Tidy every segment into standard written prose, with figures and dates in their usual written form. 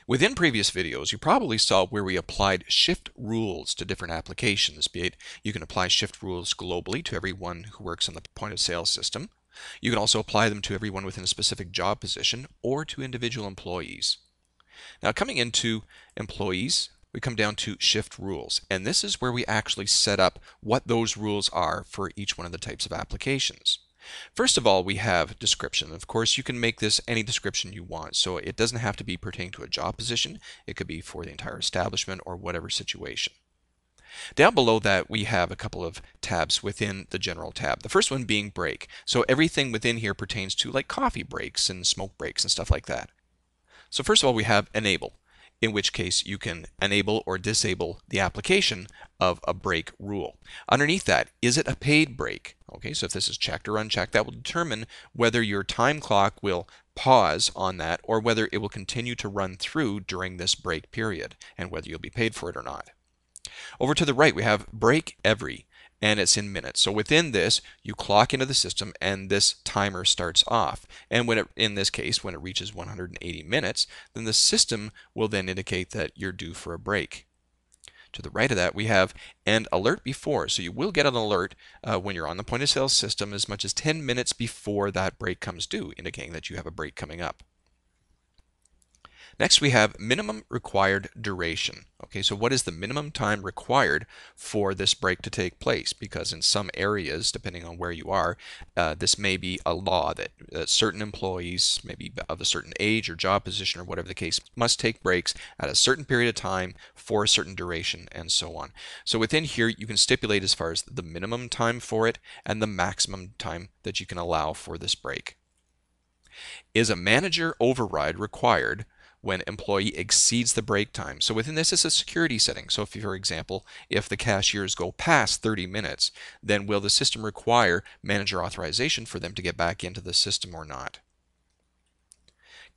Within previous videos, you probably saw where we applied shift rules to different applications, be it you can apply shift rules globally to everyone who works on the point of sale system. You can also apply them to everyone within a specific job position or to individual employees. Now coming into employees, we come down to shift rules, and this is where we actually set up what those rules are for each one of the types of applications. First of all, we have description. Of course, you can make this any description you want, so it doesn't have to be pertaining to a job position. It could be for the entire establishment or whatever situation. Down below that, we have a couple of tabs within the general tab. The first one being break. So everything within here pertains to like coffee breaks and smoke breaks and stuff like that. So first of all, we have enable, in which case you can enable or disable the application of a break rule. Underneath that, is it a paid break? Okay, so if this is checked or unchecked, that will determine whether your time clock will pause on that or whether it will continue to run through during this break period and whether you'll be paid for it or not. Over to the right, we have break every, and it's in minutes. So within this, you clock into the system and this timer starts off. And when in this case, when it reaches 180 minutes, then the system will then indicate that you're due for a break. To the right of that, we have an alert before. So you will get an alert when you're on the point of sale system as much as 10 minutes before that break comes due, indicating that you have a break coming up. Next, we have minimum required duration. Okay, so what is the minimum time required for this break to take place? Because in some areas, depending on where you are, this may be a law that certain employees, maybe of a certain age or job position or whatever the case, must take breaks at a certain period of time for a certain duration and so on. So within here, you can stipulate as far as the minimum time for it and the maximum time that you can allow for this break. Is a manager override required when employee exceeds the break time? So within this is a security setting. So if, for example, if the cashiers go past 30 minutes, then will the system require manager authorization for them to get back into the system or not?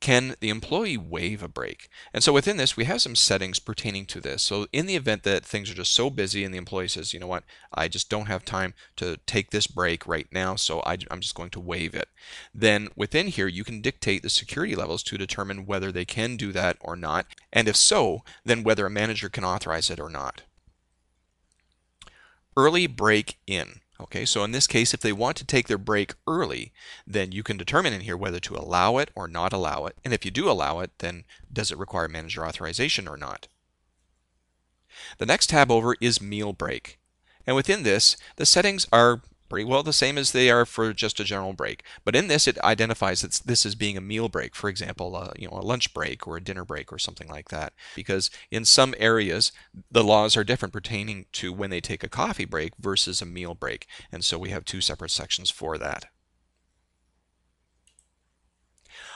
Can the employee waive a break? And so within this, we have some settings pertaining to this. So in the event that things are just so busy and the employee says, you know what, I just don't have time to take this break right now, so I'm just going to waive it. Then within here, you can dictate the security levels to determine whether they can do that or not. And if so, then whether a manager can authorize it or not. Early break in. Okay, so in this case, if they want to take their break early, then you can determine in here whether to allow it or not allow it. And if you do allow it, then does it require manager authorization or not? The next tab over is meal break. And within this, the settings are pretty well the same as they are for just a general break. But in this, it identifies that this is being a meal break, for example, a lunch break or a dinner break or something like that. Because in some areas, the laws are different pertaining to when they take a coffee break versus a meal break. And so we have two separate sections for that.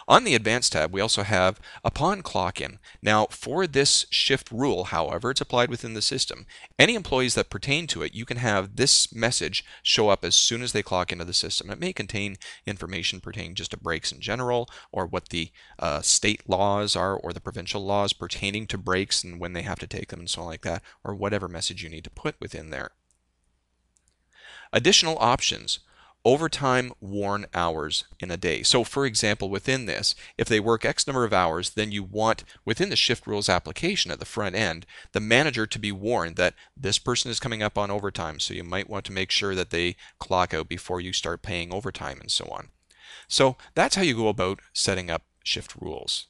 On the Advanced tab, we also have Upon Clock-In. Now, for this shift rule, however, it's applied within the system. Any employees that pertain to it, you can have this message show up as soon as they clock into the system. It may contain information pertaining just to breaks in general, or what the state laws are, or the provincial laws pertaining to breaks and when they have to take them and so on like that, or whatever message you need to put within there. Additional options. Overtime worn hours in a day. So for example, within this, if they work X number of hours, then you want, within the shift rules application at the front end, the manager to be warned that this person is coming up on overtime. So you might want to make sure that they clock out before you start paying overtime and so on. So that's how you go about setting up shift rules.